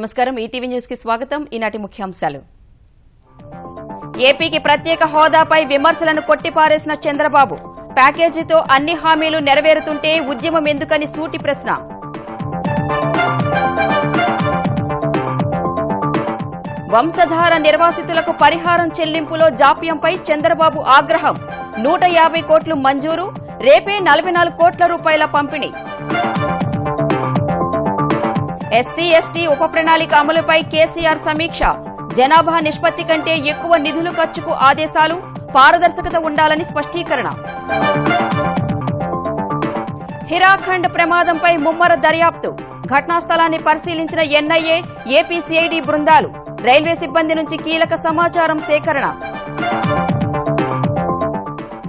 నమస్కారం ETV news కి స్వాగతం ఈనాటి ముఖ్యాంశాలు ఏపీకి ప్రత్యేక హోదాపై విమర్శలను కొట్టిపారేసిన చంద్రబాబు ప్యాకేజీతో అన్ని హామీలు నెరవేరుతుంటే ఉద్యమం ఎందుకని సూటి ప్రశ్న వంశధార నిర్వాసితులకు పరిహారం చెల్లింపులో జాప్యంపై చంద్రబాబు ఆగ్రహం 150 కోట్లు మంజూరు రేపే 44 కోట్ల రూపాయల పంపిణీ ఎస్సీ ఎస్టీ ఉప ప్రణాళిక అమలుపై కేసీఆర్ సమీక్ష జనాభా నిష్పత్తి కంటే ఎక్కువ నిధులు ఖర్చుకు ఆదేశాలు పారదర్శకత ఉండాలని స్పష్టీకరణ హిరాఖండ్ ప్రమాదంపై ముమ్మర దర్యాప్తు ఘటనా స్థలాన్ని పరిశీలించిన ఎన్ఐఏ ఏపీ సిఐడి బృందాలు రైల్వే సిబ్బంది నుంచి కీలక సమాచారం సేకరణ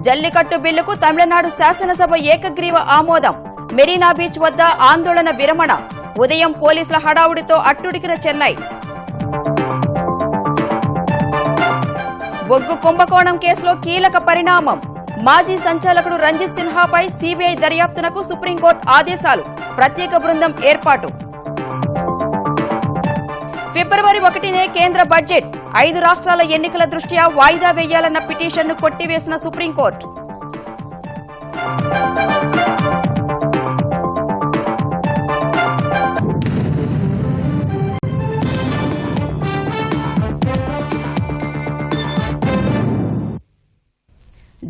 జల్లికట్టు బిల్లుకు తమిళనాడు శాసనసభ ఏకగ్రీవ ఆమోదం మెరీనా బీచ్ వద్ద ఆందోళన విరమణ ఉదయం పోలీసుల హడావుడితో అట్టుడికిన చెన్నై బొగ్గు కుంభకోణం కేసులో కీలక పరిణామం మాజీ సంచాలకుడు రంజిత్ సిన్హాపై సీబీఐ దర్యాప్తునకు సుప్రీంకోర్టు ఆదేశాలు ప్రత్యేక బృందం ఏర్పాటు ఫిబ్రవరి 1నే కేంద్ర బడ్జెట్ 5 రాష్ట్రాల ఎన్నికల దృష్ట్యా వాయిదా వేయాలన్న పిటిషన్ను కొట్టివేసిన సుప్రీంకోర్టు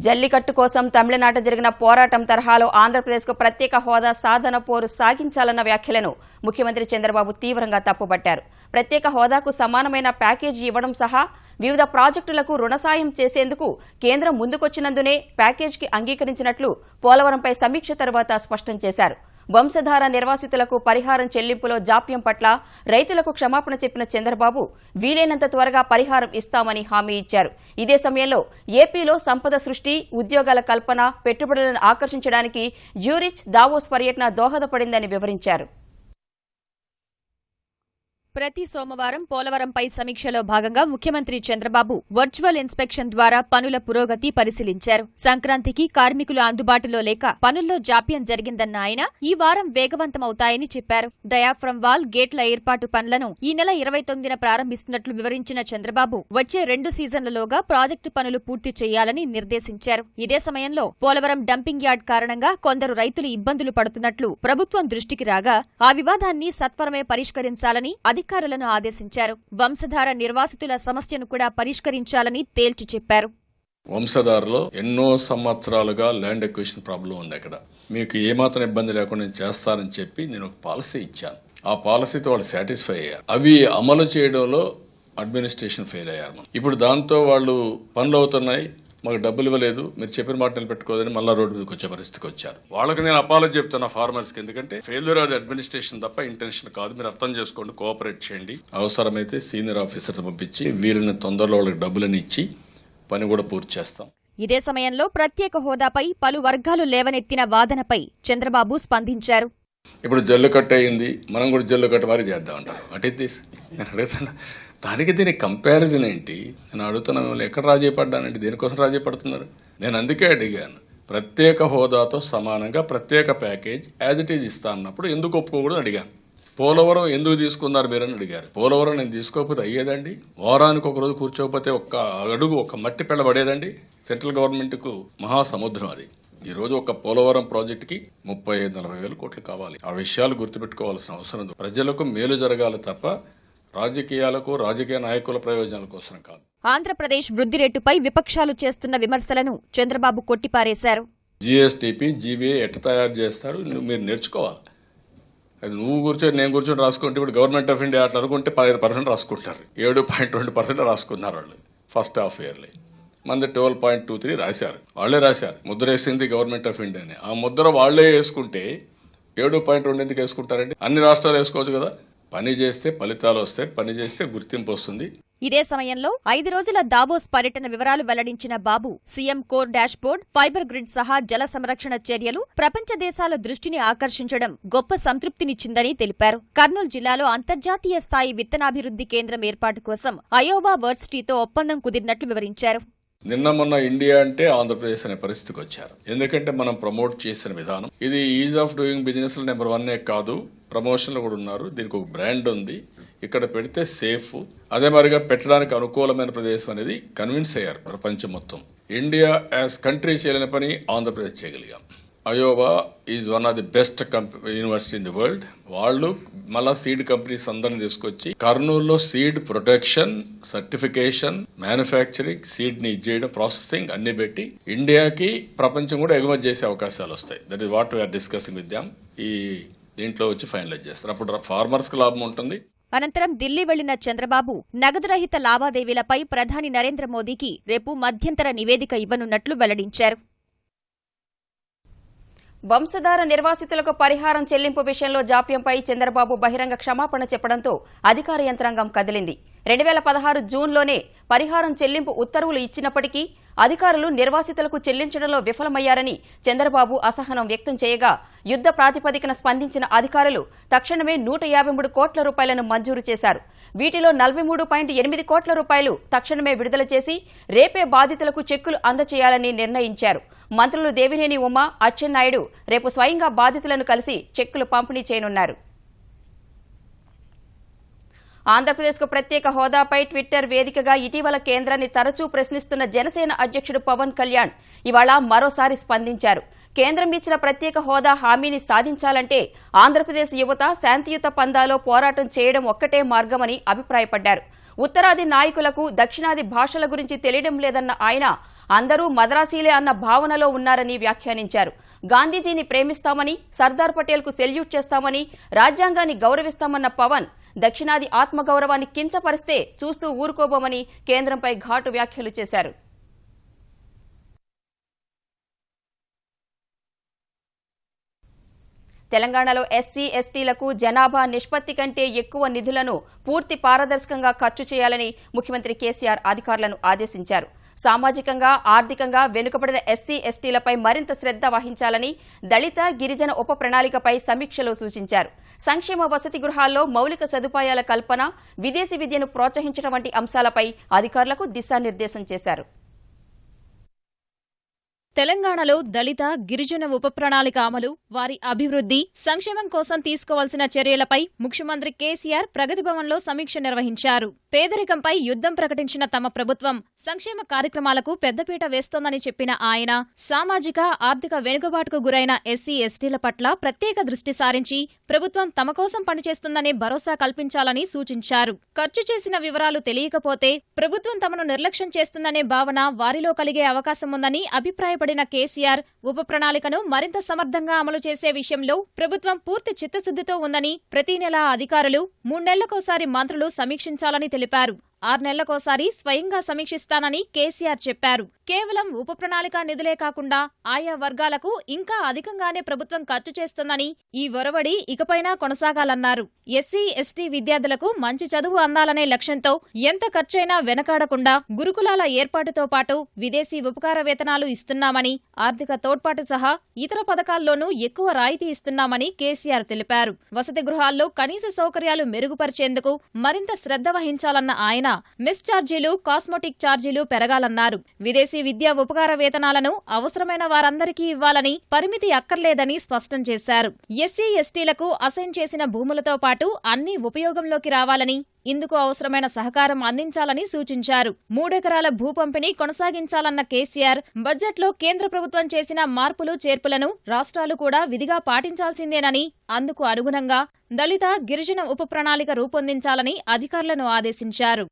జల్లికట్టు కోసం తమిళనాట జరిగిన పోరాటం తరహాలో ఆంధ్రప్రదేశ్కు ప్రత్యేక హోదా సాధన పోరు సాగించాలన్న వ్యాఖ్యలను ముఖ్యమంత్రి చంద్రబాబు తీవ్రంగా తప్పుపట్టారు ప్రత్యేక హోదాకు సమానమైన ప్యాకేజీ ఇవ్వడం సహా వివిధ ప్రాజెక్టులకు రుణ సాయం చేసేందుకు కేంద్రం ముందుకొచ్చినందునే ప్యాకేజీకి అంగీకరించినట్లు పోలవరంపై సమీక్ష తర్వాత స్పష్టం చేశారు వంశధార నిర్వాసితులకు పరిహారం చెల్లింపులో జాప్యం పట్ల రైతులకు క్షమాపణ చెప్పిన చంద్రబాబు వీలైనంత త్వరగా పరిహారం ఇస్తామని హామీ ఇచ్చారు ఇదే సమయంలో ఏపీలో సంపద సృష్టి ఉద్యోగాల కల్పన పెట్టుబడులను ఆకర్షించడానికి జ్యూరిచ్ దావోస్ పర్యటన దోహదపడిందని వివరించారు ప్రతి సోమవారం పోలవరంపై సమీక్షలో భాగంగా ముఖ్యమంత్రి చంద్రబాబు వర్చువల్ ఇన్స్పెక్షన్ ద్వారా పనుల పురోగతి పరిశీలించారు సంక్రాంతికి కార్మికులు అందుబాటులో లేక పనుల్లో జాప్యం జరిగిందన్న ఆయన ఈ వారం వేగవంతమవుతాయని చెప్పారు డయాఫ్రమ్ వాల్ గేట్ల ఏర్పాటు పనులను ఈ నెల 29న ప్రారంభిస్తున్నట్లు వివరించిన చంద్రబాబు వచ్చే 2 సీజన్లలోగా ప్రాజెక్టు పనులు పూర్తి చేయాలని నిర్దేశించారు ఇదే సమయంలో పోలవరం డంపింగ్ యార్డ్ కారణంగా కొందరు రైతులు ఇబ్బందులు పడుతున్నట్లు ప్రభుత్వం దృష్టికి రాగా ఆ వివాదాన్ని సత్వరమే పరిష్కరించాలని అధికారులను ఆదేశించారు వంశధార నిర్వాసితుల సమస్యను కూడా పరిష్కరించాలని తేల్చి చెప్పారు వంశధారలో ఎన్నో సంవత్సరాలుగా ల్యాండ్ ఎక్విజిషన్ ప్రాబ్లం ఉంది అక్కడ మీకు ఏమాత్రం ఇబ్బంది లేకుండా చేస్తారని చెప్పి నేను ఒక పాలసీ ఇచ్చాను ఆ పాలసీతో వాళ్ళు సాటిస్ఫై అయ్యారు అవి అమలు చేయడంలో అడ్మినిస్ట్రేషన్ ఫెయిల్ అయ్యారు ఇప్పుడు దాంతో వాళ్ళు పనులు అవుతున్నాయి మాకు డబ్బులు ఇవ్వలేదు మీరు చెప్పిన మాట నిలబెట్టుకోదని మళ్ళా రోడ్డు మీదకి వచ్చే పరిస్థితికి వచ్చారు వాళ్ళకి నేను అపాలజీ చెప్తున్నా ఫార్మర్స్ కి ఎందుకంటే ఫెయిల్యూర్ అది అడ్మినిస్ట్రేషన్ తప్ప ఇంటెన్షన్ కాదు మీరు అర్థం చేసుకోండి కోఆపరేట్ చేయండి అవసరమైతే సీనియర్ ఆఫీసర్ పంపించి వీరిని తొందరలో వాళ్ళకి డబ్బులని ఇచ్చి పని కూడా పూర్తి చేస్తాం ఇదే సమయంలో ప్రత్యేక హోదాపై పలు వర్గాలు లేవనెత్తిన వాదనపై చంద్రబాబు స్పందించారు ఇప్పుడు జల్లికట్టు అయింది మనం కూడా జల్లికట్టు వారికి చేద్దామంటారు వాట్ ఇస్ దిస్ నేను అడుగుతున్నా దానికి దీనికి కంపారిజన్ ఏంటి నేను అడుగుతున్నాను ఎక్కడ రాజీ పడ్డానండి దేనికోసం రాజీ పడుతున్నారు నేను అందుకే అడిగాను ప్రత్యేక హోదాతో సమానంగా ప్రత్యేక ప్యాకేజ్ యాజ్ ఇట్ ఈజ్ ఇస్తా అన్నప్పుడు ఎందుకు ఒప్పుకోకూడదు అడిగాను పోలవరం ఎందుకు తీసుకున్నారు మీరని అడిగారు పోలవరం నేను తీసుకోకపోతే అయ్యేదండి వారానికి ఒక రోజు కూర్చోకపోతే ఒక్క అడుగు ఒక మట్టి పెళ్ళబడేదండి సెంట్రల్ గవర్నమెంట్ కు మహాసముద్రం అది ఈ రోజు ఒక పోలవరం ప్రాజెక్ట్ కి 35-40 వేల కోట్లు కావాలి ఆ విషయాలు గుర్తుపెట్టుకోవాల్సిన అవసరం ఉంది ప్రజలకు మేలు జరగాలి తప్ప రాజకీయాలకు రాజకీయ నాయకుల ప్రయోజనాల కోసం కాదు ఆంధ్రప్రదేశ్ వృద్ధి రేటుపై విపక్షాలు చేస్తున్న విమర్శలను చంద్రబాబు కొట్టిపారేశారు జీఎస్టీపీ జీవీఏ ఎట్లా తయారు చేస్తారు మీరు నేర్చుకోవాలి అది నువ్వు కూర్చొని నేను కూర్చొని రాసుకుంటే ఇప్పుడు గవర్నమెంట్ ఆఫ్ ఇండియా అట్లా అనుకుంటే 15% రాసుకుంటారు 7.2% రాసుకున్నారు వాళ్ళు ఫస్ట్ హాఫ్ ఇయర్లీ మంది 12.23 రాశారు వాళ్లే రాశారు ముద్ర వేసింది గవర్నమెంట్ ఆఫ్ ఇండియాని ఆ ముద్ర వాళ్లే వేసుకుంటే 7.2 ఎందుకు వేసుకుంటారండి అన్ని రాష్ట్రాలు వేసుకోవచ్చు కదా పని చేస్తే ఫలితాలు వస్తాయి పని చేస్తే గుర్తింపు వస్తుంది ఇదే సమయంలో 5 రోజుల దావోస్ పర్యటన వివరాలు వెల్లడించిన Babu CM core dash board fibre grid సహా జల సంరక్షణ చర్యలు ప్రపంచ దేశాల దృష్టిని ఆకర్షించడం గొప్ప సంతృప్తినిచ్చిందని తెలిపారు కర్నూలు జిల్లాలో అంతర్జాతీయ స్థాయి విత్తనాభివృద్ధి కేంద్రం ఏర్పాటు కోసం అయోవా వర్సిటీతో ఒప్పందం కుదిరినట్లు వివరించారు నిన్న మొన్న ఇండియా అంటే ఆంధ్రప్రదేశ్ అనే పరిస్థితికి వచ్చారు. ఎందుకంటే మనం ప్రమోట్ చేసిన విధానం ఇది ఈజ్ ఆఫ్ డూయింగ్ బిజినెస్ లో నెంబర్ 1 కాదు, ప్రమోషన్ లో కూడా ఉన్నారు. దీనికి ఒక బ్రాండ్ ఉంది, ఇక్కడ పెడితే సేఫ్, అదే మరిగా పెట్టడానికి అనుకూలమైన ప్రదేశం అనేది కన్విన్స్ అయ్యారు ప్రపంచం మొత్తం. ఇండియా యాజ్ కంట్రీ చేయలేని పని ఆంధ్రప్రదేశ్ చేయగలిగాం. Iowa is one of the best university in the world. వాళ్ళు మళ్ళా సీడ్ కంపెనీస్ అందరిని తీసుకొచ్చి కర్నూలులో seed protection, certification, manufacturing, seed ని చేయడం, ప్రాసెసింగ్ అన్ని పెట్టి ఇండియాకి ప్రపంచం కూడా ఎగుమతి చేసే అవకాశాలు వస్తాయి. That is what we're discussing with them. ఈ దీంట్లో వచ్చి ఫైనలైజ్ చేస్తారు. అప్పుడు ఫార్మర్స్ కు లాభం ఉంటుంది. అనంతరం ఢిల్లీ వెళ్లిన చంద్రబాబు నగదు రహిత లావాదేవీలపై ప్రధాని నరేంద్ర మోదీకి రేపు మధ్యంతర నివేదిక ఇవ్వనున్నట్లు వెల్లడించారు. వంశధార నిర్వాసితులకు పరిహారం చెల్లింపు విషయంలో జాప్యంపై చంద్రబాబు బహిరంగ క్షమాపణ చెప్పడంతో అధికార యంత్రాంగం కదిలింది. 2016 జూన్లోనే పరిహారం చెల్లింపు ఉత్తర్వులు ఇచ్చినప్పటికీ అధికారులు నిర్వాసితులకు చెల్లించడంలో విఫలమయ్యారని చంద్రబాబు అసహనం వ్యక్తం చేయగా యుద్ద ప్రాతిపదికన స్పందించిన అధికారులు తక్షణమే 153 కోట్ల రూపాయలను మంజూరు చేశారు. వీటిలో 43.8 కోట్ల రూపాయలు తక్షణమే విడుదల చేసి రేపే బాధితులకు చెక్కులు అందచేయాలని నిర్ణయించారు. మంత్రులు దేవినేని ఉమా, అచ్చెన్నాయుడు రేపు స్వయంగా బాధితులను కలిసి చెక్కులు పంపిణీ చేయనున్నారు. ఆంధ్రప్రదేశ్కు ప్రత్యేక హోదాపై ట్విట్టర్ వేదికగా ఇటీవల కేంద్రాన్ని తరచూ ప్రశ్నిస్తున్న జనసేన అధ్యక్షుడు పవన్ కళ్యాణ్ ఇవాళ మరోసారి స్పందించారు. కేంద్రం ఇచ్చిన ప్రత్యేక హోదా హామీని సాధించాలంటే ఆంధ్రప్రదేశ్ యువత శాంతియుత పందాలో పోరాటం చేయడం ఒక్కటే మార్గమని అభిప్రాయపడ్డారు. ఉత్తరాది నాయకులకు దక్షిణాది భాషల గురించి తెలియడం లేదన్న ఆయన అందరూ మద్రాసీలే అన్న భావనలో ఉన్నారని వ్యాఖ్యానించారు. గాంధీజీని ప్రేమిస్తామని, సర్దార్ పటేల్కు సెల్యూట్ చేస్తామని, రాజ్యాంగాన్ని గౌరవిస్తామన్న పవన్ దక్షిణాది ఆత్మగౌరవాన్ని కించపరిస్తే చూస్తూ ఊరుకోబోమని కేంద్రంపై ఘాటు వ్యాఖ్యలు చేశారు. తెలంగాణలో ఎస్సీ, ఎస్టీలకు జనాభా నిష్పత్తి కంటే ఎక్కువ నిధులను పూర్తి పారదర్శకంగా ఖర్చు చేయాలని ముఖ్యమంత్రి కేసీఆర్ అధికారులను ఆదేశించారు. సామాజికంగా, ఆర్థికంగా వెనుకబడిన ఎస్సీ, ఎస్టీలపై మరింత శ్రద్ధ వహించాలని దళిత, గిరిజన ఉప ప్రణాళికపై సమీక్షలో సూచించారు. సంక్షేమ వసతి గృహాల్లో మౌలిక సదుపాయాల కల్పన, విదేశీ విద్యను ప్రోత్సహించడం వంటి అంశాలపై అధికారులకు దిశానిర్దేశం చేశారు. తెలంగాణలో దళిత, గిరిజన ఉప ప్రణాళిక అమలు, వారి అభివృద్ధి, సంక్షేమం కోసం తీసుకోవాల్సిన చర్యలపై ముఖ్యమంత్రి కేసీఆర్ ప్రగతి భవన్లో సమీక్ష నిర్వహించారు. పేదరికంపై యుద్ధం ప్రకటించిన తమ ప్రభుత్వం సంక్షేమ కార్యక్రమాలకు పెద్దపీట వేస్తోందని చెప్పిన ఆయన సామాజిక, ఆర్థిక వెనుకబాటుకు గురైన ఎస్సీ, ఎస్టీల పట్ల ప్రత్యేక దృష్టి సారించి ప్రభుత్వం తమ కోసం పనిచేస్తుందనే భరోసా కల్పించాలని సూచించారు. ఖర్చు చేసిన వివరాలు తెలియకపోతే ప్రభుత్వం తమను నిర్లక్ష్యం చేస్తుందనే భావన వారిలో కలిగే అవకాశముందని అభిప్రాయపడిన కేసీఆర్ ఉప ప్రణాళికను మరింత సమర్థంగా అమలు చేసే విషయంలో ప్రభుత్వం పూర్తి చిత్తశుద్దితో ఉందని, ప్రతి నెలా అధికారులు 3 నెలలకోసారి మంత్రులు సమీక్షించాలని తెలిపారు. 6 నెలలకోసారి స్వయంగా సమీక్షిస్తానని కేసీఆర్ చెప్పారు. కేవలం ఉప ప్రణాళిక నిధులే కాకుండా ఆయా వర్గాలకు ఇంకా అధికంగానే ప్రభుత్వం ఖర్చు చేస్తుందని, ఈ ఒరవడి ఇకపైనా కొనసాగాలన్నారు. ఎస్సీ, ఎస్టీ విద్యార్థులకు మంచి చదువు అందాలనే లక్ష్యంతో ఎంత ఖర్చైనా వెనకాడకుండా గురుకులాల ఏర్పాటుతో పాటు విదేశీ ఉపకార వేతనాలు ఇస్తున్నామని, ఆర్థిక తోడ్పాటు సహా ఇతర పథకాల్లోనూ ఎక్కువ రాయితీ ఇస్తున్నామని కేసీఆర్ తెలిపారు. వసతి గృహాల్లో కనీస సౌకర్యాలు మెరుగుపరిచేందుకు మరింత శ్రద్ధ వహించాలన్న ఆయన మెస్ ఛార్జీలు, కాస్మోటిక్ ఛార్జీలు పెరగాలన్నారు. విదేశీ విద్యా ఉపకార వేతనాలను అవసరమైన వారందరికీ ఇవ్వాలని, పరిమితి అక్కర్లేదని స్పష్టం చేశారు. ఎస్సీ, ఎస్టీలకు అసైన్ చేసిన భూములతో పాటు అన్ని ఉపయోగంలోకి రావాలని, ఇందుకు అవసరమైన సహకారం అందించాలని సూచించారు. 3 ఎకరాల భూ పంపిణీ కొనసాగించాలన్న కేసీఆర్ బడ్జెట్లో కేంద్ర ప్రభుత్వం చేసిన మార్పులు, చేర్పులను రాష్ట్రాలు కూడా విధిగా పాటించాల్సిందేనని, అందుకు అనుగుణంగా దళిత, గిరిజన ఉప ప్రణాళిక రూపొందించాలని అధికారులను ఆదేశించారు.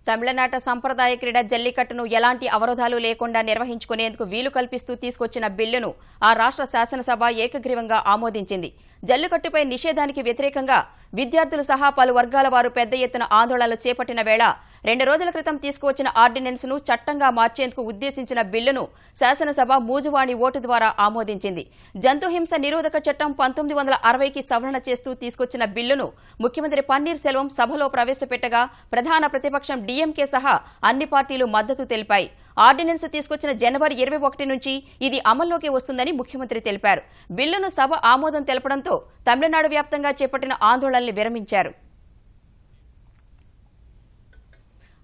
తమిళనాట సంప్రదాయ క్రీడ జల్లికట్టును ఎలాంటి అవరోధాలు లేకుండా నిర్వహించుకునేందుకు వీలు కల్పిస్తూ తీసుకొచ్చిన బిల్లును ఆ రాష్ట్ర శాసనసభ ఏకగ్రీవంగా ఆమోదించింది. జల్లికట్టుపై నిషేధానికి వ్యతిరేకంగా విద్యార్థులు సహా పలు వర్గాల వారు పెద్ద ఎత్తున ఆందోళనలు చేపట్టిన వేళ 2 రోజుల క్రితం తీసుకువచ్చిన ఆర్డినెన్స్ ను చట్టంగా మార్చేందుకు ఉద్దేశించిన బిల్లును శాసనసభ మూజువాణి ఓటు ద్వారా ఆమోదించింది. జంతుహింస నిరోధక చట్టం 1960కి సవరణ చేస్తూ తీసుకొచ్చిన బిల్లును ముఖ్యమంత్రి పన్నీర్ సెల్వం సభలో ప్రవేశపెట్టగా ప్రధాన ప్రతిపక్షం డీఎంకే సహా అన్ని పార్టీలు మద్దతు తెలిపాయి. ఆర్డినెన్స్ తీసుకొచ్చిన జనవరి 21 నుంచి ఇది అమల్లోకి వస్తుందని ముఖ్యమంత్రి తెలిపారు. బిల్లును సభ ఆమోదం తెలపడంతో తమిళనాడు వ్యాప్తంగా చేపట్టిన ఆందోళనల్ని విరమించారు.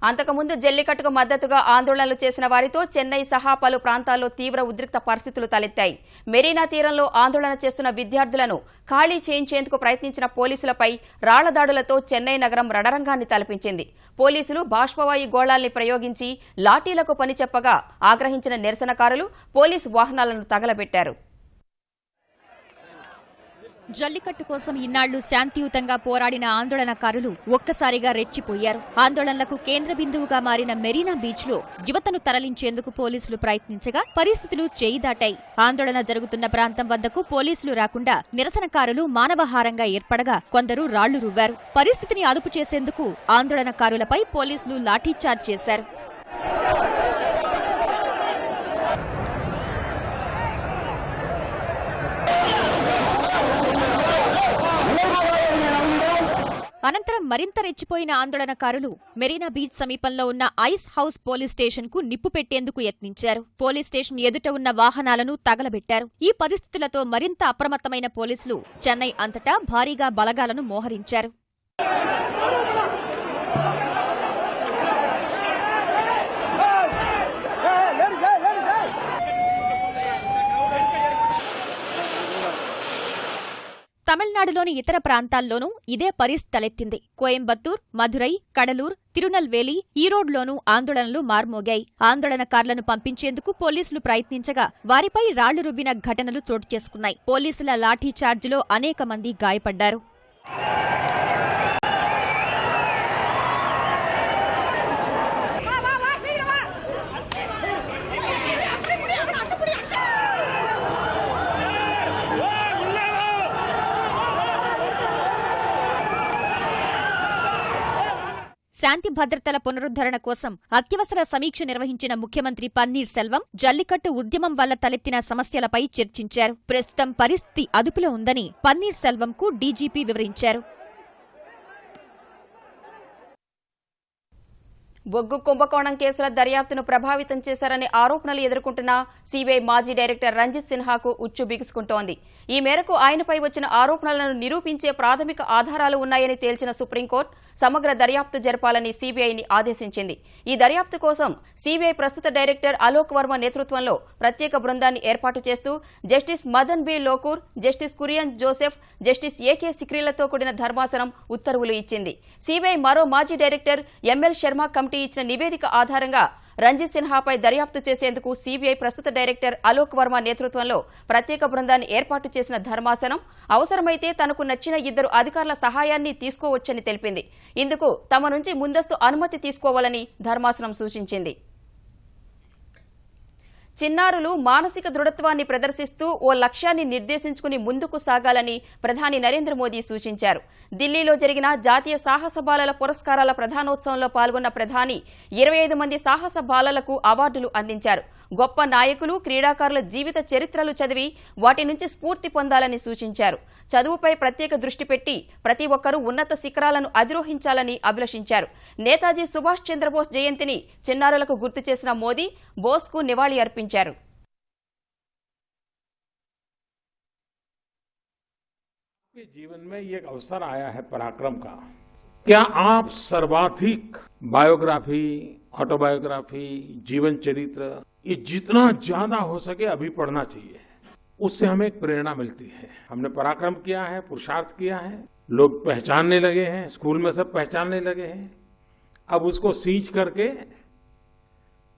అంతకుముందు జల్లికట్టుకు మద్దతుగా ఆందోళనలు చేసిన వారితో చెన్నై సహా పలు ప్రాంతాల్లో తీవ్ర ఉద్రిక్త పరిస్థితులు తలెత్తాయి. మెరీనా తీరంలో ఆందోళన చేస్తున్న విద్యార్థులను ఖాళీ చేయించేందుకు ప్రయత్నించిన పోలీసులపై రాళ్ల దాడులతో చెన్నై నగరం రణరంగాన్ని తలపించింది. పోలీసులు బాష్పవాయు గోళాల్ని ప్రయోగించి లాఠీలకు పని చెప్పగా ఆగ్రహించిన నిరసనకారులు పోలీసు వాహనాలను తగలబెట్టారు. జల్లికట్టు కోసం ఇన్నాళ్లు శాంతియుతంగా పోరాడిన ఆందోళనకారులు ఒక్కసారిగా రెచ్చిపోయారు. ఆందోళనలకు కేంద్ర బిందువుగా మారిన మెరీనా బీచ్ లో యువతను తరలించేందుకు పోలీసులు ప్రయత్నించగా పరిస్థితులు చేయి దాటాయి. ఆందోళన జరుగుతున్న ప్రాంతం వద్దకు పోలీసులు రాకుండా నిరసనకారులు మానవహారంగా ఏర్పడగా కొందరు రాళ్లు రువ్వారు. పరిస్థితిని అదుపు చేసేందుకు ఆందోళనకారులపై పోలీసులు లాఠీచార్జ్ చేశారు. అనంతరం మరింత రెచ్చిపోయిన ఆందోళనకారులు మెరీనా బీచ్ సమీపంలో ఉన్న ఐస్ హౌస్ పోలీస్ స్టేషన్ కు నిప్పు పెట్టేందుకు యత్నించారు. పోలీస్ స్టేషన్ ఎదుట ఉన్న వాహనాలను తగలబెట్టారు. ఈ పరిస్థితులతో మరింత అప్రమత్తమైన పోలీసులు చెన్నై అంతటా భారీగా బలగాలను మోహరించారు. తమిళనాడులోని ఇతర ప్రాంతాల్లోనూ ఇదే పరిస్థితి తలెత్తింది. కోయంబత్తూర్, మధురై, కడలూర్, తిరునల్వేలి, ఈరోడ్లోనూ ఆందోళనలు మార్మోగాయి. ఆందోళనకారులను పంపించేందుకు పోలీసులు ప్రయత్నించగా వారిపై రాళ్లు రువ్విన ఘటనలు చోటు చేసుకున్నాయి. పోలీసుల లాఠీచార్జిలో అనేక మంది గాయపడ్డారు. శాంతి భద్రతల పునరుద్ధరణ కోసం అత్యవసర సమీక్ష నిర్వహించిన ముఖ్యమంత్రి పన్నీర్ సెల్వం జల్లికట్టు ఉద్యమం వల్ల తలెత్తిన సమస్యలపై చర్చించారు. ప్రస్తుతం పరిస్థితి అదుపులో ఉందని పన్నీర్ సెల్వంకు డీజీపీ వివరించారు. బొగ్గు కుంభకోణం కేసుల దర్యాప్తును ప్రభావితం చేశారనే ఆరోపణలు ఎదుర్కొంటున్న సీబీఐ మాజీ డైరెక్టర్ రంజిత్ సిన్హాకు ఉచ్చు బిగుసుకుంటోంది. ఈ మేరకు ఆయనపై వచ్చిన ఆరోపణలను నిరూపించే ప్రాథమిక ఆధారాలు ఉన్నాయని తేల్చిన సుప్రీంకోర్టు సమగ్ర దర్యాప్తు జరపాలని సీబీఐని ఆదేశించింది. ఈ దర్యాప్తు కోసం సీబీఐ ప్రస్తుత డైరెక్టర్ అలోక్ వర్మ నేతృత్వంలో ప్రత్యేక బృందాన్ని ఏర్పాటు చేస్తూ justice Madan B Lokur, justice Kurian Joseph, justice AK సిక్రీలతో కూడిన ధర్మాసనం ఉత్తర్వులు ఇచ్చింది. సీబీఐ మరో మాజీ డైరెక్టర్ ఎంఎల్ శర్మ కమిటీ ఇచ్చిన నివేదిక ఆధారంగా రంజిత్ సిన్హాపై దర్యాప్తు చేసేందుకు సీబీఐ ప్రస్తుత డైరెక్టర్ అలోక్ వర్మ నేతృత్వంలో ప్రత్యేక బృందాన్ని ఏర్పాటు చేసిన ధర్మాసనం అవసరమైతే తనకు నచ్చిన 2 అధికారుల సహాయాన్ని తీసుకోవచ్చని తెలిపింది. ఇందుకు తమ నుంచి ముందస్తు అనుమతి తీసుకోవాలని ధర్మాసనం సూచించింది. చిన్నారులు మానసిక దృఢత్వాన్ని ప్రదర్శిస్తూ ఓ లక్ష్యాన్ని నిర్దేశించుకుని ముందుకు సాగాలని ప్రధాని నరేంద్ర మోదీ సూచించారు. ఢిల్లీలో జరిగిన జాతీయ సాహస బాలల పురస్కారాల ప్రధానోత్సవంలో పాల్గొన్న ప్రధాని 25 మంది సాహస బాలలకు అవార్డులు అందించారు. గొప్ప నాయకులు, క్రీడాకారుల జీవిత చరిత్రలు చదివి వాటి నుంచి స్ఫూర్తి పొందాలని సూచించారు. చదువుపై ప్రత్యేక దృష్టి పెట్టి ప్రతి ఒక్కరూ ఉన్నత శిఖరాలను అధిరోహించాలని అభిలషించారు. నేతాజీ సుభాష్ చంద్రబోస్ జయంతిని చిన్నారులకు గుర్తు చేసిన మోదీ బోస్కు నివాళి अर्पिंचारू। जीवन में ये एक अवसर आया है पराक्रम का। क्या आप सर्वाधिक बायोग्राफी, ऑटोबायोग्राफी, जीवन चरित्र ये जितना ज्यादा हो सके अभी पढ़ना चाहिए। उससे हमें एक प्रेरणा मिलती है। हमने पराक्रम किया है, पुरुषार्थ किया है, लोग पहचानने लगे हैं, स्कूल में सब पहचानने लगे हैं। अब उसको सींच करके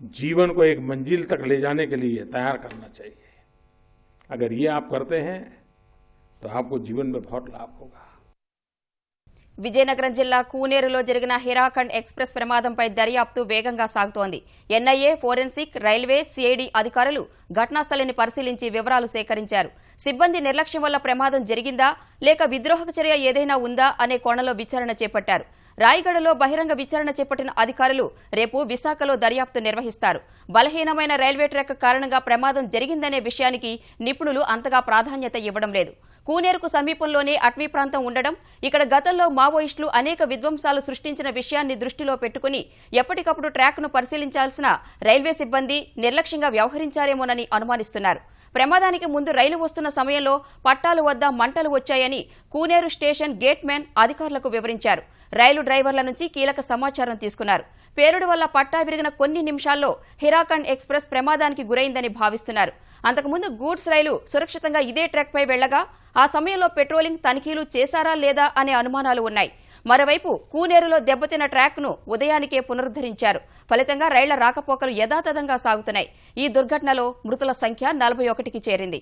जीवन को एक मंजिल तक ले जाने के लिए तैयार करना चाहिए। अगर ये आप करते हैं तो आपको जीवन में बहुत लाभ होगा। విజయనగరం జిల్లా కూనేరులో జరిగిన హిరాఖండ్ ఎక్స్ప్రెస్ ప్రమాదంపై దర్యాప్తు వేగంగా సాగుతోంది. ఎన్ఐఏ, ఫోరెన్సిక్, రైల్వే, సిఐడి అధికారులు ఘటనాస్థలిని పరిశీలించి వివరాలు సేకరించారు. సిబ్బంది నిర్లక్ష్యం వల్ల ప్రమాదం జరిగిందా లేక విద్రోహక చర్య ఏదైనా ఉందా అనే కోణంలో విచారణ చేపట్టారు. రాయగడలో బహిరంగ విచారణ చేపట్టిన అధికారులు రేపు విశాఖలో దర్యాప్తు నిర్వహిస్తారు. బలహీనమైన రైల్వే ట్రాక్ కారణంగా ప్రమాదం జరిగిందనే విషయానికి నిపుణులు అంతగా ప్రాధాన్యత ఇవ్వడం లేదు. కూనేరుకు సమీపంలోనే అటవీ ప్రాంతం ఉండడం, ఇక్కడ గతంలో మావోయిస్టులు అనేక విధ్వంసాలు సృష్టించిన విషయాన్ని దృష్టిలో పెట్టుకుని ఎప్పటికప్పుడు ట్రాక్ను పరిశీలించాల్సిన రైల్వే సిబ్బంది నిర్లక్ష్యంగా వ్యవహరించారేమోనని అనుమానిస్తున్నారు. ప్రమాదానికి ముందు రైలు వస్తున్న సమయంలో పట్టాలు వద్ద మంటలు వచ్చాయని కూనేరు స్టేషన్ గేట్ మ్యాన్ అధికారులకు వివరించారు. రైలు డ్రైవర్ల నుంచి కీలక సమాచారం తీసుకున్నారు. పేలుడు వల్ల పట్టా విరిగిన కొన్ని నిమిషాల్లో హిరాఖండ్ ఎక్స్ప్రెస్ ప్రమాదానికి గురైందని భావిస్తున్నారు. అంతకుముందు గూడ్స్ రైలు సురక్షితంగా ఇదే ట్రాక్పై వెళ్లగా ఆ సమయంలో పెట్రోలింగ్ తనిఖీలు చేశారా లేదా అనే అనుమానాలు ఉన్నాయి. మరోవైపు కూనేరులో దెబ్బతిన్న ట్రాక్ను ఉదయానికే పునరుద్దరించారు. ఫలితంగా రైళ్ల రాకపోకలు యథాతథంగా సాగుతున్నాయి. ఈ దుర్ఘటనలో మృతుల సంఖ్య 41కి చేరింది.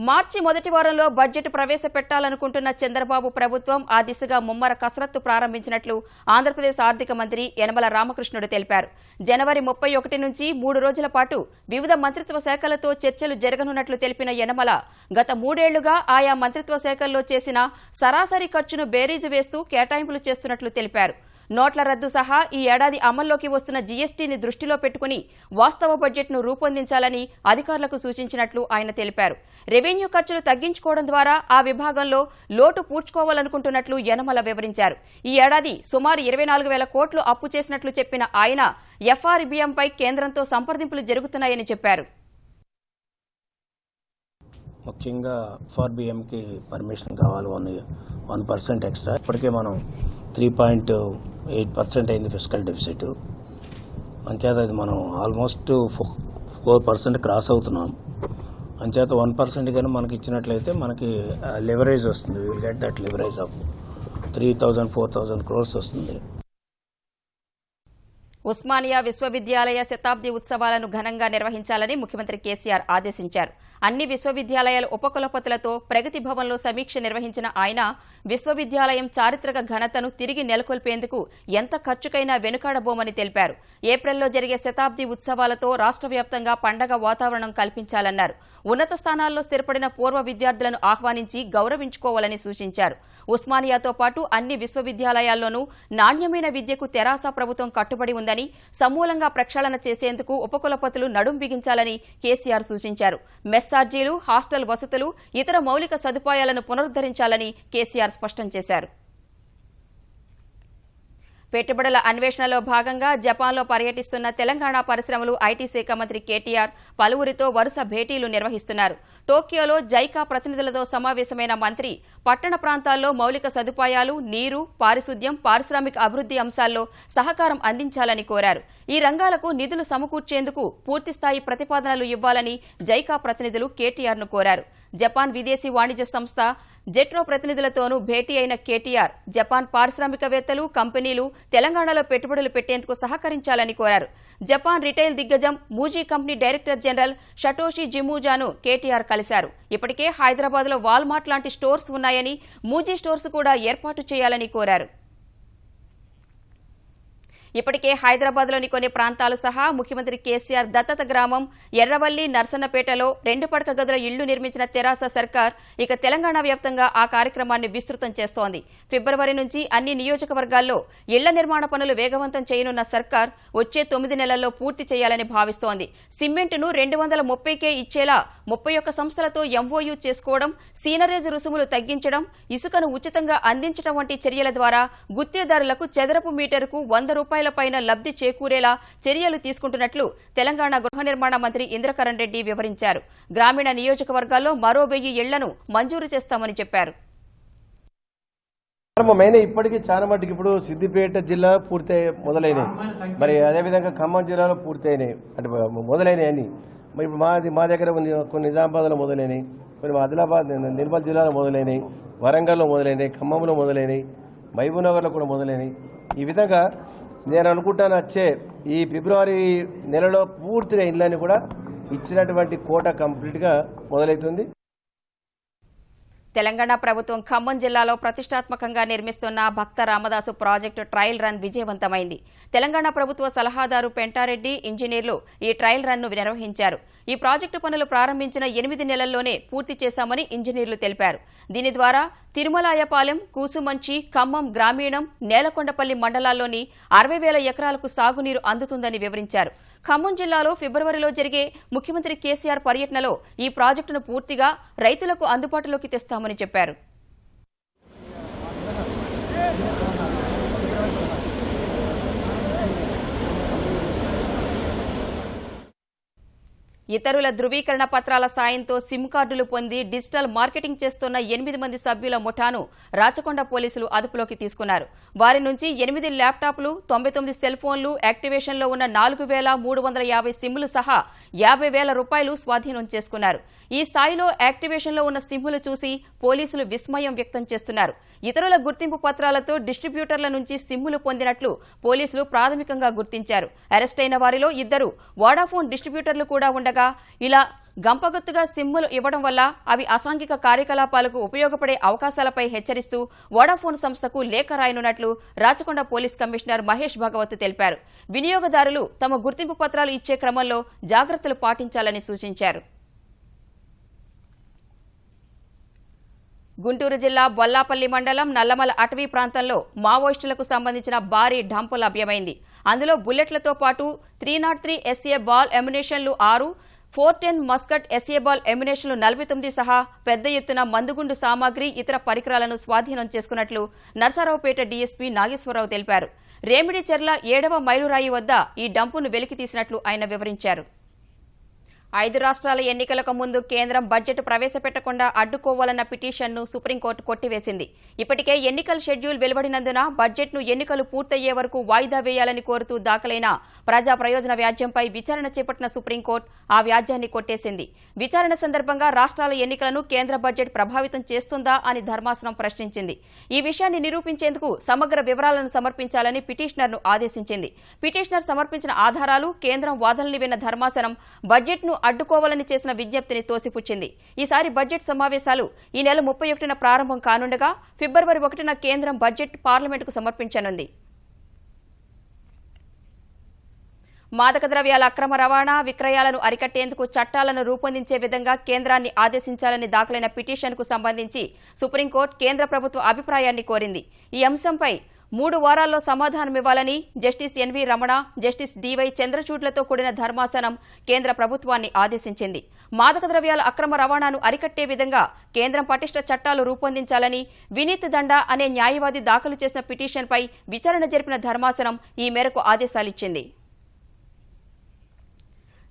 మార్చి మొదటి వారంలో బడ్జెట్ ప్రవేశపెట్టాలనుకుంటున్న చంద్రబాబు ప్రభుత్వం ఆ దిశగా ముమ్మర కసరత్తు ప్రారంభించినట్లు ఆంధ్రప్రదేశ్ ఆర్థిక మంత్రి యనమల రామకృష్ణుడు తెలిపారు. జనవరి 31 నుంచి 3 రోజుల పాటు వివిధ మంత్రిత్వ శాఖలతో చర్చలు జరగనున్నట్లు తెలిపిన యనమల గత 3 ఏళ్లుగా ఆయా మంత్రిత్వ శాఖల్లో చేసిన సరాసరి ఖర్చును బేరీజు వేస్తూ కేటాయింపులు చేస్తున్నట్లు తెలిపారు. నోట్ల రద్దు సహా ఈ ఏడాది అమల్లోకి వస్తున్న జీఎస్టీని దృష్టిలో పెట్టుకుని వాస్తవ బడ్జెట్ను రూపొందించాలని అధికారులకు సూచించినట్లు ఆయన తెలిపారు. రెవెన్యూ ఖర్చులు తగ్గించుకోవడం ద్వారా ఆ విభాగంలో లోటు పూడ్చుకోవాలనుకుంటున్నట్లు యనమల వివరించారు. ఈ ఏడాది సుమారు 24,000 కోట్లు అప్పు చేసినట్లు చెప్పిన ఆయన ఎఫ్ఆర్బిఎంపై కేంద్రంతో సంప్రదింపులు జరుగుతున్నాయని చెప్పారు. ముఖ్యంగా ఎఫ్ఆర్బిఎంకి పర్మిషన్ కావాలి 1% ఎక్స్ట్రా. ఇప్పటికే మనం 3.8% అయింది ఫిస్కల్ డెఫిసిట్. అంచేత ఇది మనం ఆల్మోస్ట్ 4% క్రాస్ అవుతున్నాం. అంచేత 1% కానీ మనకి ఇచ్చినట్లయితే మనకి లెవరేజ్ వస్తుంది. Will get that leverage of 3,000-4,000 crores వస్తుంది. ఉస్మానియా విశ్వవిద్యాలయ శతాబ్ది ఉత్సవాలను ఘనంగా నిర్వహించాలని ముఖ్యమంత్రి కేసీఆర్ ఆదేశించారు. అన్ని విశ్వవిద్యాలయాల ఉపకులపతులతో ప్రగతి భవన్లో సమీక్ష నిర్వహించిన ఆయన విశ్వవిద్యాలయం చారిత్రక ఘనతను తిరిగి నెలకొల్పేందుకు ఎంత ఖర్చుకైనా వెనుకాడబోమని తెలిపారు. ఏప్రిల్లో జరిగే శతాబ్ది ఉత్సవాలతో రాష్ట్ర వ్యాప్తంగా పండగ వాతావరణం కల్పించాలన్నారు. ఉన్నత స్థానాల్లో స్థిరపడిన పూర్వ విద్యార్థులను ఆహ్వానించి గౌరవించుకోవాలని సూచించారు. ఉస్మానియాతో పాటు అన్ని విశ్వవిద్యాలయాల్లోనూ నాణ్యమైన విద్యకు తెరాస ప్రభుత్వం కట్టుబడి ఉందని, సమూలంగా ప్రక్షాళన చేసేందుకు ఉపకులపతులు నడుం బిగించాలని కేసీఆర్ సూచించారు. మెస్సార్జీలు, హాస్టల్ వసతులు, ఇతర మౌలిక సదుపాయాలను పునరుద్దరించాలని కేసీఆర్ స్పష్టం చేశారు. పెట్టుబడుల అన్వేషణలో భాగంగా జపాన్లో పర్యటిస్తున్న తెలంగాణ పరిశ్రమలు ఐటీ శాఖ మంత్రి కేటీఆర్ పలువురితో వరుస భేటీలు నిర్వహిస్తున్నారు. టోక్యోలో జైకా ప్రతినిధులతో సమావేశమైన మంత్రి పట్టణ ప్రాంతాల్లో మౌలిక సదుపాయాలు, నీరు, పారిశుద్ధ్యం, పారిశ్రామిక అభివృద్ది అంశాల్లో సహకారం అందించాలని కోరారు. ఈ రంగాలకు నిధులు సమకూర్చేందుకు పూర్తిస్థాయి ప్రతిపాదనలు ఇవ్వాలని జైకా ప్రతినిధులు కేటీఆర్ను కోరారు. జపాన్ విదేశీ వాణిజ్య సంస్థ జెట్రో ప్రతినిధులతోనూ భేటీ అయిన కేటీఆర్ జపాన్ పారిశ్రామికవేత్తలు, కంపెనీలు తెలంగాణలో పెట్టుబడులు పెట్టేందుకు సహకరించాలని కోరారు. జపాన్ రిటైల్ దిగ్గజం మూజీ కంపెనీ డైరెక్టర్ జనరల్ షటోషి జిమూజాను కేటీఆర్ కలిశారు. ఇప్పటికే హైదరాబాద్లో వాల్మార్ట్ లాంటి స్టోర్స్ ఉన్నాయని, మూజీ స్టోర్స్ కూడా ఏర్పాటు చేయాలని కోరారు. ఇప్పటికే హైదరాబాద్లోని కొన్ని ప్రాంతాలు సహా ముఖ్యమంత్రి కేసీఆర్ దత్తత గ్రామం ఎర్రవల్లి, నర్సన్నపేటలో 2 పడక గదుల ఇళ్లు నిర్మించిన తెరాస సర్కార్ ఇక తెలంగాణ వ్యాప్తంగా ఆ కార్యక్రమాన్ని విస్తృతం చేస్తోంది. ఫిబ్రవరి నుంచి అన్ని నియోజకవర్గాల్లో ఇళ్ల నిర్మాణ పనులు వేగవంతం చేయనున్న సర్కార్ వచ్చే 9 నెలల్లో పూర్తి చేయాలని భావిస్తోంది. సిమెంటును 230కే ఇచ్చేలా 31 సంస్థలతో ఎంఓయూ చేసుకోవడం, సీనరేజ్ రుసుములు తగ్గించడం, ఇసుకను ఉచితంగా అందించడం వంటి చర్యల ద్వారా గుత్తేదారులకు చదరపు మీటరుకు ₹100 పైన లబ్ధి చేకూరేలా చర్యలు తీసుకుంటున్నట్లు తెలంగాణ గృహ నిర్మాణ మంత్రి ఇంద్రకరణ్ రెడ్డి వివరించారు. గ్రామీణ నియోజకవర్గాల్లో మరో 1000 ఇళ్లను మంజూరు చేస్తామని చెప్పారు. ఇప్పటికీ చాలా మటుకు ఇప్పుడు సిద్దిపేట జిల్లా పూర్తి మొదలైనవి, మరి అదేవిధంగా ఖమ్మం జిల్లాలో పూర్తయినాయి, అంటే మొదలైనవి అన్ని. మరి ఇప్పుడు మా దగ్గర కొన్ని నిజామాబాద్లో మొదలైనవి, కొన్ని ఆదిలాబాద్ నిర్మల్ జిల్లాలో మొదలైనవి, వరంగల్లో మొదలైనవి, ఖమ్మంలో మొదలైనవి, మహబూబ్నగర్లో కూడా మొదలైనవి. ఈ విధంగా నేను అనుకుంటాను వచ్చే ఈ ఫిబ్రవరి నెలలో పూర్తిగా ఇళ్ళని కూడా ఇచ్చినటువంటి కోట కంప్లీట్గా మొదలవుతుంది. తెలంగాణ ప్రభుత్వం ఖమ్మం జిల్లాలో ప్రతిష్టాత్మకంగా నిర్మిస్తున్న Bhakta Ramadasu project trial run విజయవంతమైంది. తెలంగాణ ప్రభుత్వ సలహాదారు పెంటారెడ్డి, ఇంజనీర్లు ఈ ట్రయల్ రన్ను నిర్వహించారు. ఈ ప్రాజెక్టు పనులు ప్రారంభించిన 8 నెలల్లోనే పూర్తి చేశామని ఇంజనీర్లు తెలిపారు. దీని ద్వారా తిరుమలాయపాలెం, కూసుమంచి, ఖమ్మం గ్రామీణం, నేలకొండపల్లి మండలాల్లోని 60,000 ఎకరాలకు సాగునీరు అందుతుందని వివరించారు. ఖమ్మం జిల్లాలో ఫిబ్రవరిలో జరిగే ముఖ్యమంత్రి కేసీఆర్ పర్యటనలో ఈ ప్రాజెక్టును పూర్తిగా రైతులకు అందుబాటులోకి తెస్తామని చెప్పారు. ఇతరుల ధృవీకరణ పత్రాల సాయంతో సిమ్ కార్డులు పొంది డిజిటల్ మార్కెటింగ్ చేస్తున్న 8 మంది సభ్యుల ముఠాను రాచకొండ పోలీసులు అదుపులోకి తీసుకున్నారు. వారి నుంచి 8 ల్యాప్టాప్లు, 99 సెల్ ఫోన్లు, యాక్టివేషన్లో ఉన్న 4,350 సిమ్లు సహా 50,000 రూపాయలు స్వాధీనం చేసుకున్నారు. ఈ స్థాయిలో యాక్టివేషన్లో ఉన్న సిమ్లు చూసి పోలీసులు విస్మయం వ్యక్తం చేస్తున్నారు. ఇతరుల గుర్తింపు పత్రాలతో డిస్ట్రిబ్యూటర్ల నుంచి సిమ్ములు పొందినట్లు పోలీసులు ప్రాథమికంగా గుర్తించారు. అరెస్టైన వారిలో 2 వోడాఫోన్ డిస్ట్రిబ్యూటర్లు కూడా ఉండగా ఇలా గంపగొత్తుగా సిమ్ములు ఇవ్వడం వల్ల అవి అసాంఘిక కార్యకలాపాలకు ఉపయోగపడే అవకాశాలపై హెచ్చరిస్తూ వోడాఫోన్ సంస్థకు లేఖ రాయనున్నట్లు రాచకొండ పోలీస్ కమిషనర్ మహేష్ భగవత్ తెలిపారు. వినియోగదారులు తమ గుర్తింపు పత్రాలు ఇచ్చే క్రమంలో జాగ్రత్తలు పాటించాలని సూచించారు. గుంటూరు జిల్లా బొల్లాపల్లి మండలం నల్లమల అటవీ ప్రాంతంలో మావోయిస్టులకు సంబంధించిన భారీ డంపు లభ్యమైంది. అందులో బుల్లెట్లతో పాటు 303 SA బాల్ ఎమ్యునేషన్లు 6, 410 మస్కట్ SA బాల్ ఎమ్యునేషన్లు 49 సహా పెద్ద ఎత్తున మందుగుండు సామాగ్రి, ఇతర పరికరాలను స్వాధీనం చేసుకున్నట్లు నర్సారావుపేట డీఎస్పీ నాగేశ్వరరావు తెలిపారు. రేమిడిచెర్ల 7వ మైలురాయి వద్ద ఈ డంపును వెలికి తీసినట్లు ఆయన వివరించారు. 5 రాష్ట్రాల ఎన్నికలకు ముందు కేంద్రం బడ్జెట్ ప్రవేశపెట్టకుండా అడ్డుకోవాలన్న పిటిషన్ను సుప్రీంకోర్టు కొట్టివేసింది. ఇప్పటికే ఎన్నికల షెడ్యూల్ వెలువడినందున బడ్జెట్ను ఎన్నికలు పూర్తయ్యే వరకు వాయిదా వేయాలని కోరుతూ దాఖలైన ప్రజా ప్రయోజన వ్యాజ్యంపై విచారణ చేపట్టిన సుప్రీంకోర్టు ఆ వ్యాజ్యాన్ని కొట్టేసింది. విచారణ సందర్భంగా రాష్ట్రాల ఎన్నికలను కేంద్ర బడ్జెట్ ప్రభావితం చేస్తుందా అని ధర్మాసనం ప్రశ్నించింది. ఈ విషయాన్ని నిరూపించేందుకు సమగ్ర వివరాలను సమర్పించాలని పిటిషనర్ను ఆదేశించింది. పిటిషనర్ సమర్పించిన ఆధారాలు, కేంద్రం వాదనలు విన్న ధర్మాసనం బడ్జెట్ను అడ్డుకోవాలని చేసిన విజ్ఞప్తిని తోసిపుచ్చింది. ఈసారి బడ్జెట్ సమావేశాలు ఈ నెల 31న ప్రారంభం కానుండగా ఫిబ్రవరి 1న కేంద్రం బడ్జెట్ పార్లమెంటుకు సమర్పించనుంది. మాదక ద్రవ్యాల అక్రమ రవాణా, విక్రయాలను అరికట్టేందుకు చట్టాలను రూపొందించే విధంగా కేంద్రాన్ని ఆదేశించాలని దాఖలైన పిటిషన్కు సంబంధించి సుప్రీంకోర్టు కేంద్ర ప్రభుత్వ అభిప్రాయాన్ని కోరింది. ఈ అంశంపై 3 వారాల్లో సమాధానమివ్వాలని justice NV Ramana, justice DY చంద్రచూడ్లతో కూడిన ధర్మాసనం కేంద్ర ప్రభుత్వాన్ని ఆదేశించింది. మాదక ద్రవ్యాల అక్రమ రవాణాను అరికట్టే విధంగా కేంద్రం పటిష్ట చట్టాలు రూపొందించాలని వినీత్ దండా అనే న్యాయవాది దాఖలు చేసిన పిటిషన్పై విచారణ జరిపిన ధర్మాసనం ఈ మేరకు ఆదేశాలిచ్చింది.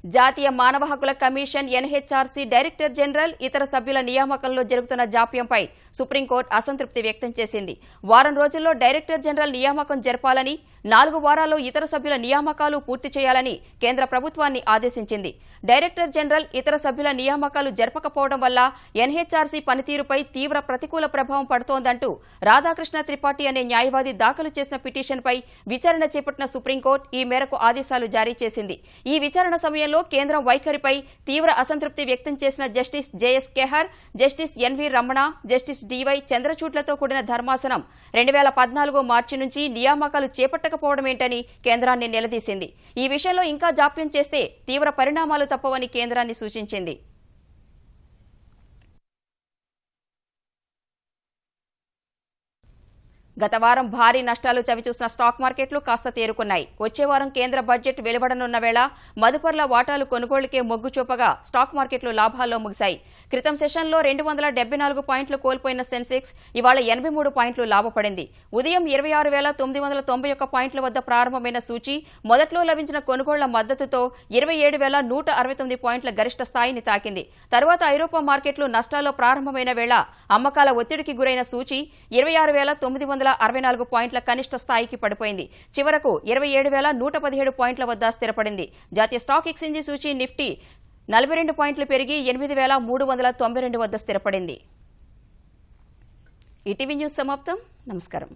జాతీయ మానవ హక్కుల కమిషన్ ఎన్హెచ్ఆర్సీ డైరెక్టర్ జనరల్, ఇతర సభ్యుల నియామకంలో జరుగుతున్న జాప్యంపై సుప్రీంకోర్టు అసంతృప్తి వ్యక్తం చేసింది. వారం రోజుల్లో డైరెక్టర్ జనరల్ నియామకం జరపాలని, 4 వారాల్లో ఇతర సభ్యుల నియామకాలు పూర్తి చేయాలని కేంద్ర ప్రభుత్వాన్ని ఆదేశించింది. డైరెక్టర్ జనరల్, ఇతర సభ్యుల నియామకాలు జరపకపోవడం వల్ల ఎన్హెచ్ఆర్సీ పనితీరుపై తీవ్ర ప్రతికూల ప్రభావం పడుతోందంటూ రాధాకృష్ణ త్రిపాఠి అనే న్యాయవాది దాఖలు చేసిన పిటిషన్పై విచారణ చేపట్టిన సుప్రీంకోర్టు ఈ మేరకు ఆదేశాలు జారీ చేసింది. ఈ విచారణ సమయంలో కేంద్రం వైఖరిపై తీవ్ర అసంతృప్తి వ్యక్తం చేసిన justice JS Khehar, justice NV Ramana, justice DY చంద్రచూడ్లతో కూడిన ధర్మాసనం 2014 మార్చి నుంచి నియామకాలు చేపట్టకపోవడమేంటని కేంద్రాన్ని నిలదీసింది. ఈ విషయంలో ఇంకా జాప్యం చేస్తే తీవ్ర పరిణామాలు తప్పవని కేంద్రాన్ని సూచించింది. గత వారం భారీ నష్టాలు చవిచూసిన స్టాక్ మార్కెట్లు కాస్త తేరుకున్నాయి. వచ్చే వారం కేంద్ర బడ్జెట్ వెలువడనున్న వేళ మదుపర్ల వాటాలు కొనుగోలుకే మొగ్గు చూపగా స్టాక్ మార్కెట్లు లాభాల్లో ముగిశాయి. క్రితం సెషన్లో 274 పాయింట్లు కోల్పోయిన సెన్సెక్స్ ఇవాళ 83 పాయింట్లు లాభపడింది. ఉదయం 26,991 పాయింట్ల వద్ద ప్రారంభమైన సూచీ మొదట్లో లభించిన కొనుగోళ్ల మద్దతుతో 27,169 పాయింట్ల గరిష్ట స్థాయిని తాకింది. తర్వాత ఐరోపా మార్కెట్లు నష్టాల్లో ప్రారంభమైన వేళ అమ్మకాల ఒత్తిడికి గురైన సూచీ 26,964 పాయింట్ల కనిష్ట స్థాయికి పడిపోయింది. చివరకు 27,117 పాయింట్ల వద్ద స్థిరపడింది. జాతీయ స్టాక్ ఎక్స్చేంజి సూచీ నిఫ్టీ 42 పాయింట్లు పెరిగి 8,392 వద్ద స్థిరపడింది. ఈటీవీ న్యూస్ సమాప్తం. నమస్కారం.